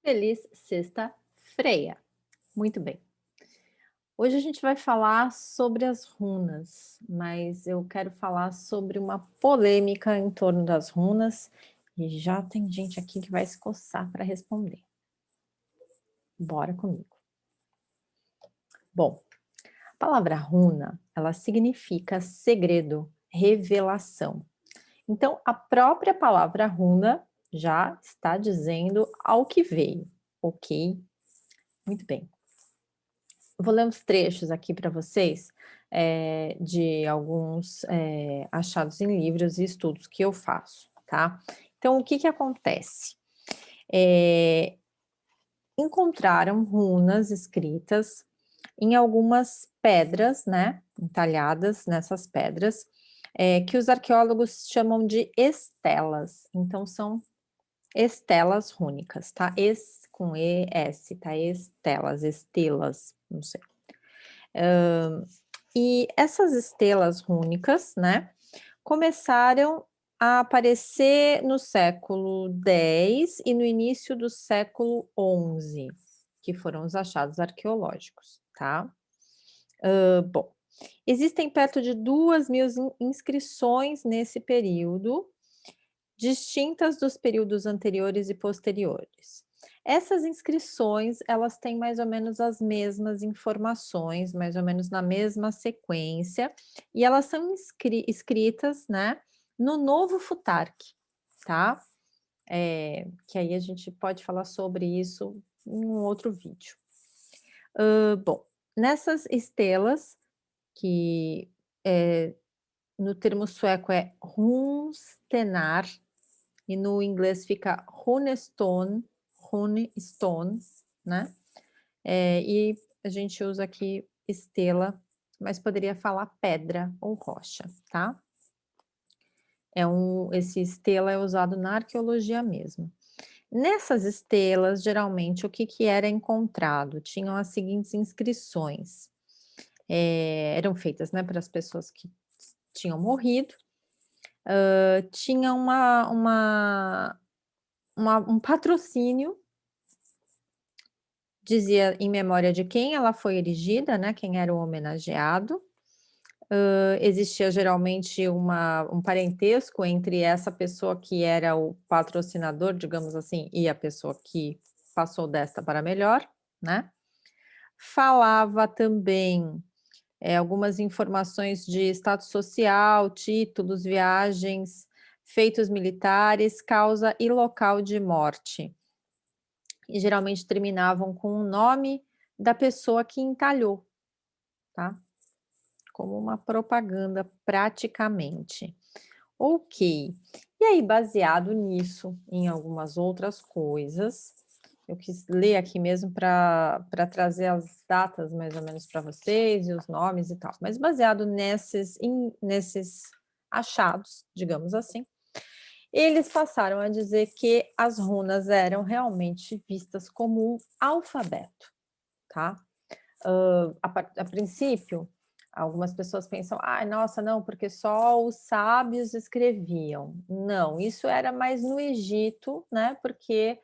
Feliz sexta-freia. Muito bem. Hoje a gente vai falar sobre as runas, mas eu quero falar sobre uma polêmica em torno das runas e já tem gente aqui que vai se coçar para responder. Bora comigo. Bom, a palavra runa, ela significa segredo, revelação. Então, a própria palavra runa já está dizendo ao que veio, ok? Muito bem. Eu vou ler uns trechos aqui para vocês, de alguns, achados em livros e estudos que eu faço, tá. Então o que que acontece? Eh, Encontraram runas escritas em algumas pedras, né, entalhadas nessas pedras, que os arqueólogos chamam de estelas, então são estelas rúnicas, tá, com E-S, tá, estelas, não sei. E essas estelas rúnicas, né, começaram a aparecer no século X e no início do século XI, que foram os achados arqueológicos, tá. Bom, existem perto de 2.000 inscrições nesse período, distintas dos períodos anteriores e posteriores. Essas inscrições, elas têm mais ou menos as mesmas informações, mais ou menos na mesma sequência, e elas são escritas, né, no Novo Futarque, tá? Que aí a gente pode falar sobre isso em um outro vídeo. Bom, nessas estelas, que no termo sueco é runstenar, e no inglês fica runestone, né, e a gente usa aqui estela, mas poderia falar pedra ou rocha, tá. Esse estela é usado na arqueologia mesmo. Nessas estelas, geralmente, o que que era encontrado? Tinham as seguintes inscrições, eram feitas, né, para as pessoas que tinham morrido, tinha um patrocínio. Dizia em memória de quem ela foi erigida, né, quem era o homenageado. Existia geralmente um parentesco entre essa pessoa que era o patrocinador, digamos assim, e a pessoa que passou desta para melhor, né. Falava também, algumas informações de status social, títulos, viagens, feitos militares, causa e local de morte. E geralmente terminavam com o nome da pessoa que entalhou, tá, como uma propaganda praticamente. Ok. E aí baseado nisso, em algumas outras coisas, eu quis ler aqui mesmo para trazer as datas mais ou menos para vocês e os nomes e tal, mas baseado nesses achados, digamos assim, eles passaram a dizer que as runas eram realmente vistas como um alfabeto, tá. A princípio, algumas pessoas pensam: "Ai, nossa, não, porque só os sábios escreviam". Não, isso era mais no Egito, né, porque,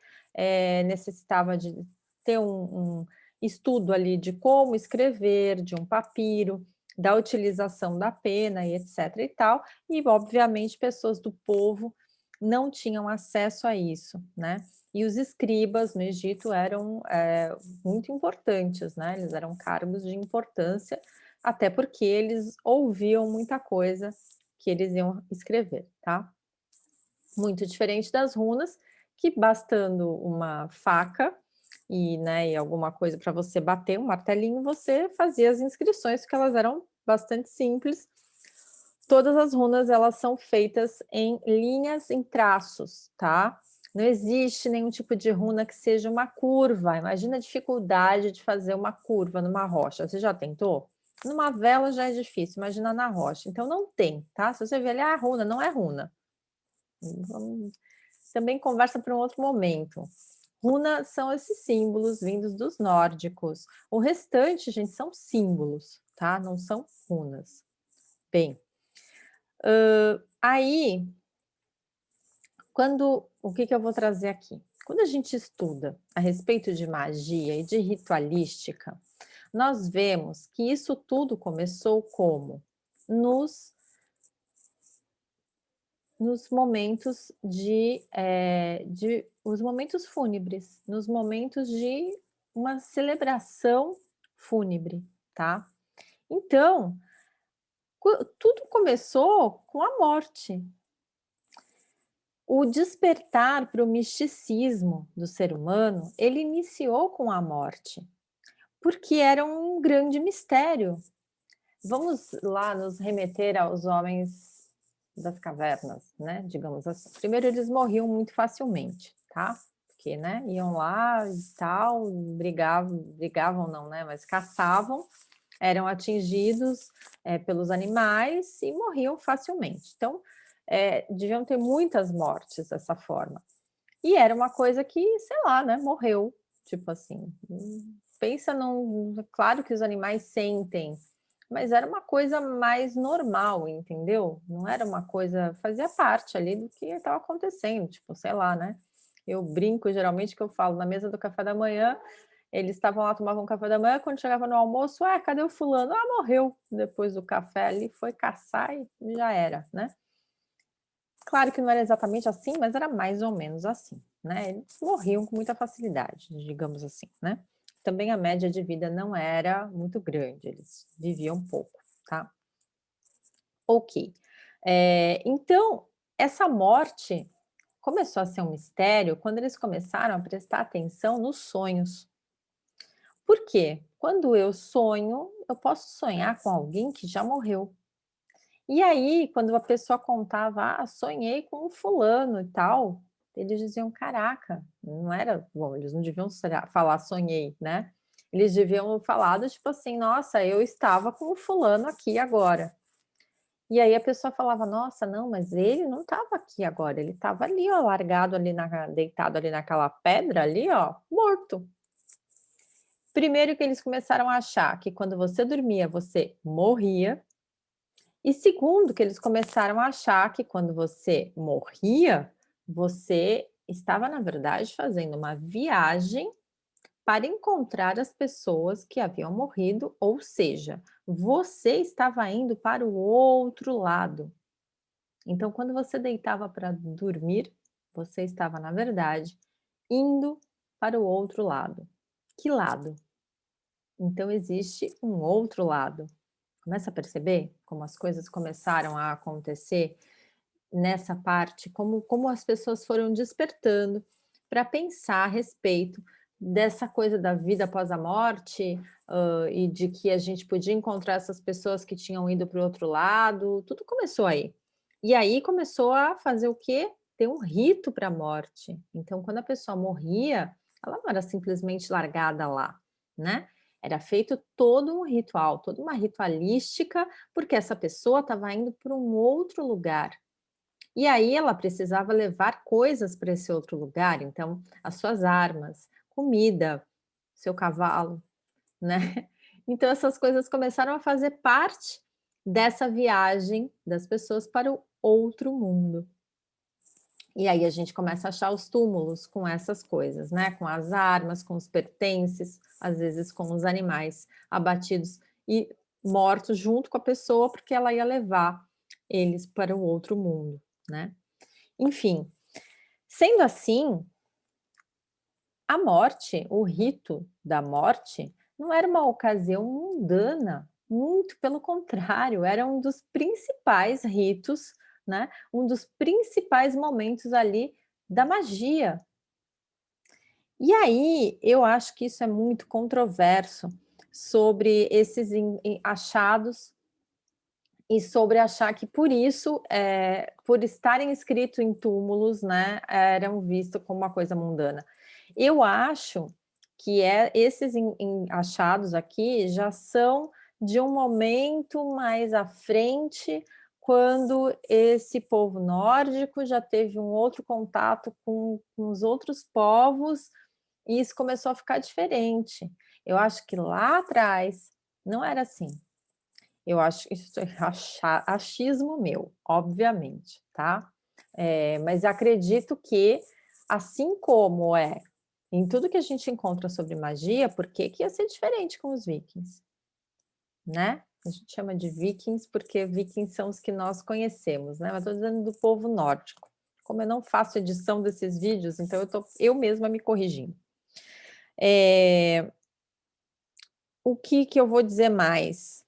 necessitava de ter um estudo ali de como escrever, de um papiro, da utilização da pena e etcétera e tal, e obviamente pessoas do povo não tinham acesso a isso, né. E os escribas no Egito eram, muito importantes, né, eles eram cargos de importância, até porque eles ouviam muita coisa que eles iam escrever, tá. Muito diferente das runas, que bastando uma faca e, né, e alguma coisa para você bater, um martelinho, você fazia as inscrições, porque elas eram bastante simples. Todas as runas, elas são feitas em linhas, em traços, tá. Não existe nenhum tipo de runa que seja uma curva, imagina a dificuldade de fazer uma curva numa rocha, você já tentou? Numa vela já é difícil, imagina na rocha, então não tem, tá. Se você ver ali: "Ah, runa", não é runa. Vamos também conversa para um outro momento. Runa são esses símbolos vindos dos nórdicos, o restante, gente, são símbolos, tá, não são runas. Bem, aí, o que que eu vou trazer aqui? Quando a gente estuda a respeito de magia e de ritualística, nós vemos que isso tudo começou como? Nos nos momentos de os momentos fúnebres, nos momentos de uma celebração fúnebre, tá. Então, tudo começou com a morte. O despertar para o misticismo do ser humano, ele iniciou com a morte, porque era um grande mistério. Vamos lá nos remeter aos homens das cavernas, né, digamos assim. Primeiro eles morriam muito facilmente, tá, porque, né, iam lá e tal, brigavam não, né, mas caçavam, eram atingidos, pelos animais e morriam facilmente. Então, deviam ter muitas mortes dessa forma. E era uma coisa que, sei lá, né, morreu, tipo assim, pensa num claro que os animais sentem, mas era uma coisa mais normal, entendeu? Não era uma coisa fazia parte ali do que estava acontecendo, tipo, sei lá, né. Eu brinco geralmente que eu falo na mesa do café da manhã, eles estavam lá, tomavam café da manhã, quando chegava no almoço: "Ah, cadê o fulano?". "Ah, morreu", depois do café ali, foi caçar e já era, né. Claro que não era exatamente assim, mas era mais ou menos assim, né, eles morriam com muita facilidade, digamos assim, né. Também a média de vida não era muito grande, eles viviam pouco, tá. Ok. Então, essa morte começou a ser um mistério quando eles começaram a prestar atenção nos sonhos. Por quê? Quando eu sonho, eu posso sonhar com alguém que já morreu. E aí, quando a pessoa contava: "Ah, sonhei com o fulano e tal", eles diziam: "Caraca", não era bom, eles não deviam falar "sonhei", né, eles deviam falar do tipo assim: "Nossa, eu estava com o fulano aqui agora". E aí a pessoa falava: "Nossa, não, mas ele não estava aqui agora, ele estava ali, ó, largado ali na deitado ali naquela pedra ali, ó, morto". Primeiro que eles começaram a achar que quando você dormia, você morria, e segundo, que eles começaram a achar que quando você morria, você estava, na verdade, fazendo uma viagem para encontrar as pessoas que haviam morrido, ou seja, você estava indo para o outro lado. Então, quando você deitava para dormir, você estava, na verdade, indo para o outro lado. Que lado? Então, existe um outro lado. Começa a perceber como as coisas começaram a acontecer nessa parte, como as pessoas foram despertando para pensar a respeito dessa coisa da vida após a morte, e de que a gente podia encontrar essas pessoas que tinham ido para o outro lado, tudo começou aí. E aí começou a fazer o quê? Ter um rito para a morte. Então, quando a pessoa morria, ela não era simplesmente largada lá, né? Era feito todo um ritual, toda uma ritualística, porque essa pessoa estava indo para um outro lugar. E aí ela precisava levar coisas para esse outro lugar, então as suas armas, comida, seu cavalo, né. Então essas coisas começaram a fazer parte dessa viagem das pessoas para o outro mundo. E aí a gente começa a achar os túmulos com essas coisas, né, com as armas, com os pertences, às vezes com os animais abatidos e mortos junto com a pessoa, porque ela ia levar eles para o outro mundo, né. Enfim, sendo assim, a morte, o rito da morte, não era uma ocasião mundana, muito pelo contrário, era um dos principais ritos, né, um dos principais momentos ali da magia. E aí, eu acho que isso é muito controverso sobre esses achados e sobre achar que por isso, por estarem escrito em túmulos, né, eram visto como uma coisa mundana. Eu acho que esses achados aqui já são de um momento mais à frente, quando esse povo nórdico já teve um outro contato com os outros povos, e isso começou a ficar diferente. Eu acho que lá atrás não era assim. Eu acho isso é achismo meu, obviamente, tá. Mas acredito que Assim como em tudo que a gente encontra sobre magia, por que que ia ser diferente com os vikings, né? A gente chama de vikings, porque vikings são os que nós conhecemos, né, mas estou dizendo do povo nórdico. Como eu não faço edição desses vídeos, então eu mesma me corrigindo. O que que eu vou dizer mais?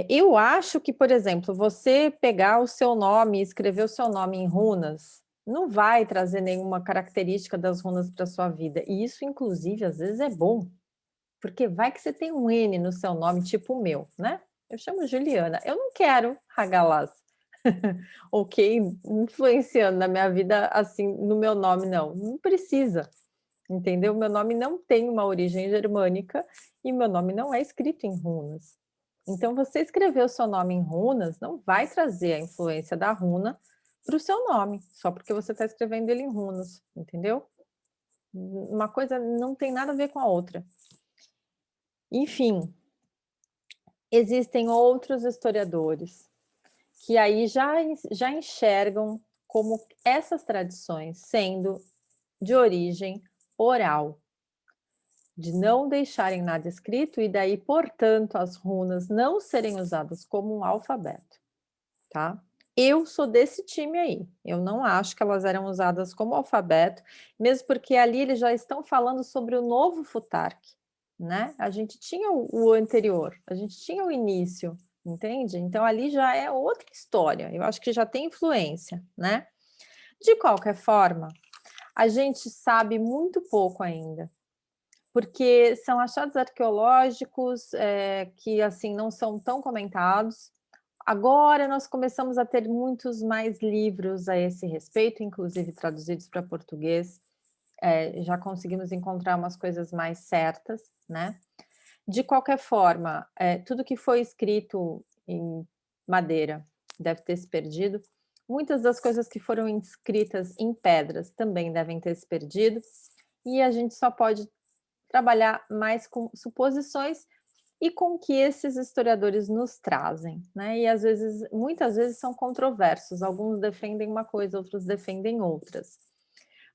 Eu acho que, por exemplo, você pegar o seu nome e escrever o seu nome em runas, não vai trazer nenhuma característica das runas para sua vida, e isso inclusive às vezes é bom, porque vai que você tem um N no seu nome, tipo o meu, né? Eu chamo Juliana, eu não quero Hagalaz, ok? Influenciando na minha vida, assim, no meu nome não precisa, entendeu? Meu nome não tem uma origem germânica e meu nome não é escrito em runas. Então, você escrever o seu nome em runas não vai trazer a influência da runa para o seu nome, só porque você está escrevendo ele em runas, entendeu? Uma coisa não tem nada a ver com a outra. Enfim, existem outros historiadores que aí já enxergam como essas tradições sendo de origem oral, de não deixarem nada escrito e daí, portanto, as runas não serem usadas como um alfabeto, tá? Eu sou desse time aí, eu não acho que elas eram usadas como alfabeto, mesmo porque ali eles já estão falando sobre o novo Futark, né? A gente tinha o anterior, a gente tinha o início, entende? Então ali já é outra história, eu acho que já tem influência, né? De qualquer forma, a gente sabe muito pouco ainda, porque são achados arqueológicos que assim não são tão comentados. Agora nós começamos a ter muitos mais livros a esse respeito, inclusive traduzidos para português. Já conseguimos encontrar umas coisas mais certas, né? De qualquer forma, tudo que foi escrito em madeira deve ter se perdido. Muitas das coisas que foram escritas em pedras também devem ter se perdido. E a gente só pode trabalhar mais com suposições e com o que esses historiadores nos trazem, né? E às vezes, muitas vezes são controversos, alguns defendem uma coisa, outros defendem outras.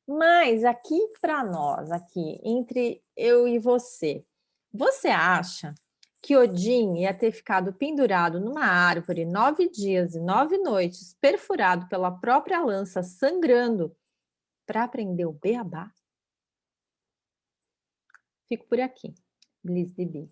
Mas aqui para nós, aqui, entre eu e você acha que Odin ia ter ficado pendurado numa árvore 9 dias e 9 noites, perfurado pela própria lança, sangrando, para aprender o beabá? Fico por aqui. Bliss de Bi.